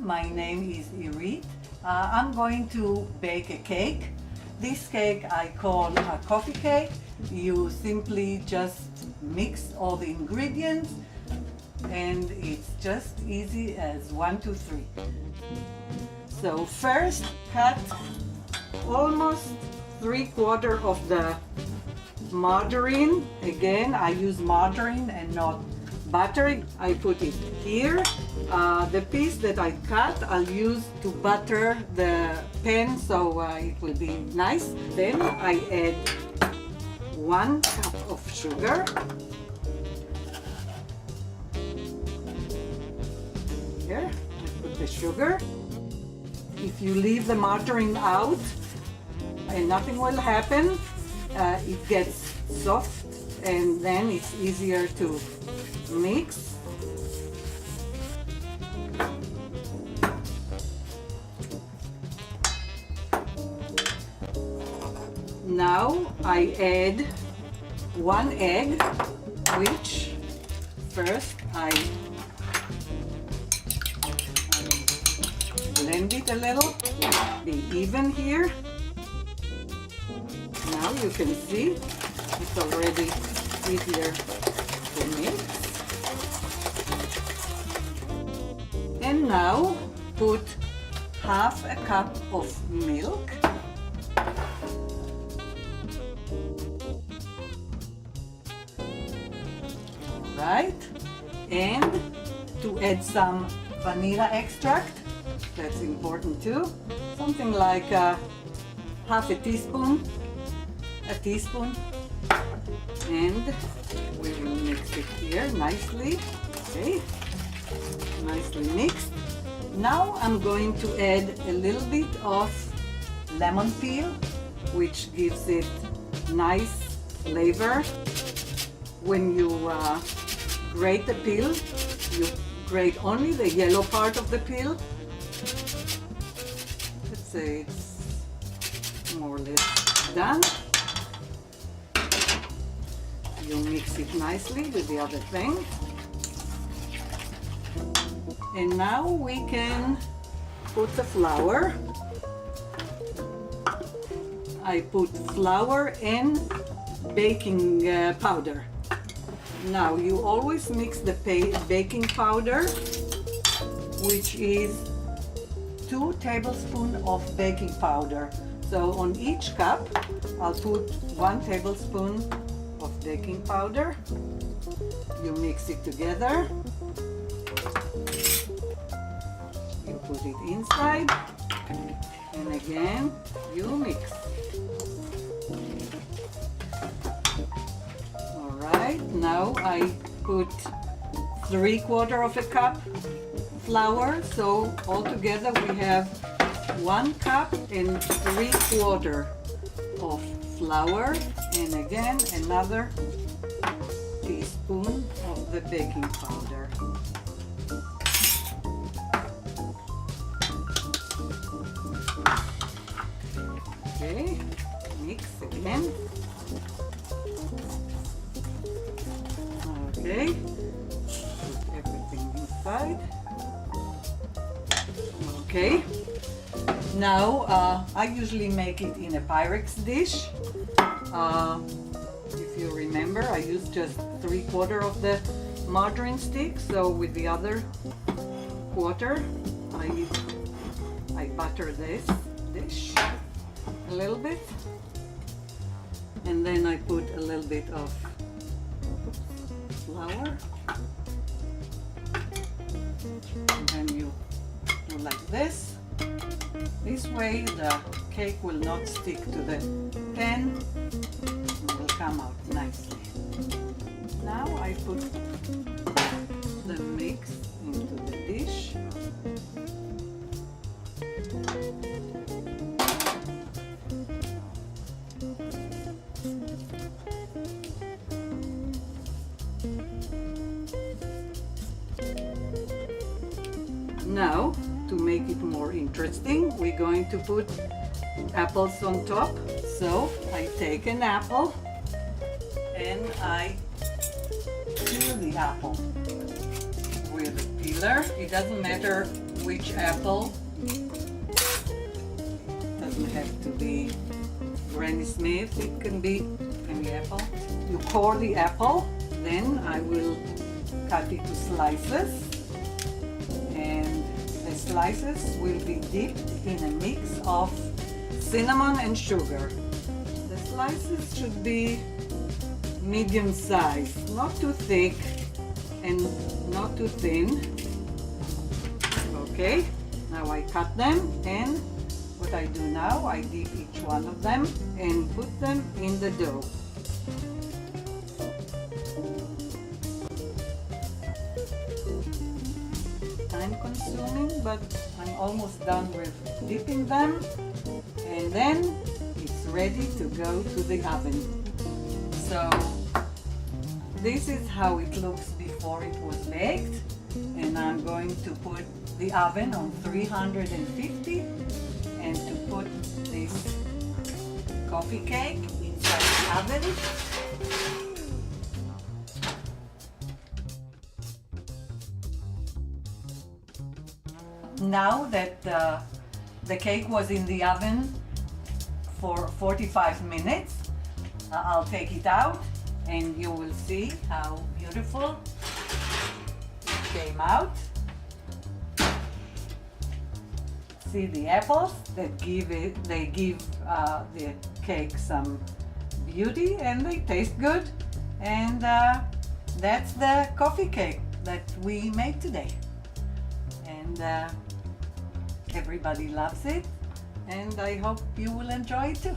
my name is Irit. I'm going to bake a cake. This cake I call a coffee cake. You simply just mix all the ingredients and it's just easy as 1, 2, 3. So first cut almost 3/4 of the margarine. Again, I use margarine and not butter. I put it here. The piece that I cut, I'll use to butter the pan so it will be nice. Then I add 1 cup of sugar. Here, I put the sugar. If you leave the margarine out, nothing will happen. It gets soft and then it's easier to mix. Now I add 1 egg, which first I blend it a little, be even here. Now you can see it's already easier to mix. And now put half a cup of milk. Right, and to add some vanilla extract, that's important too, something like half a teaspoon, and we will mix it here nicely. Okay, nicely mixed. Now I'm going to add a little bit of lemon peel, which gives it nice flavor. When you grate the peel, you grate only the yellow part of the peel. Let's say it's more or less done. You mix it nicely with the other thing. And now we can put the flour. I put flour and baking powder. Now you always mix the baking powder, which is 2 tablespoons of baking powder. So on each cup I'll put 1 tablespoon of baking powder. You mix it together. You put it inside and again you mix. Now I put 3/4 of a cup flour, so altogether we have 1 cup and 3/4 of flour, and again another teaspoon of the baking powder. Okay, mix again. Okay, put everything inside. Okay, now I usually make it in a Pyrex dish. If you remember, I used just 3/4 of the margarine stick, so with the other 1/4 I butter this dish a little bit, and then I put a little bit of flour, and then you do like this. This way the cake will not stick to the pan and will come out nicely. Now I put the mix into the dish. Now, to make it more interesting, we're going to put apples on top. So I take an apple and I peel the apple with a peeler. It doesn't matter which apple. Doesn't have to be Granny Smith, it can be any apple. You core the apple, then I will cut it to slices, and the slices will be dipped in a mix of cinnamon and sugar. The slices should be medium size, not too thick and not too thin. Okay, now I cut them, and what I do now, I dip each one of them and put them in the dough. Time consuming, but I'm almost done with dipping them, and then it's ready to go to the oven. So this is how it looks before it was baked, and I'm going to put the oven on 350 and to put this coffee cake inside the oven. Now that the cake was in the oven for 45 minutes, I'll take it out and you will see how beautiful it came out. See the apples that give the cake some beauty, and they taste good. And that's the coffee cake that we made today. And everybody loves it, and I hope you will enjoy it too.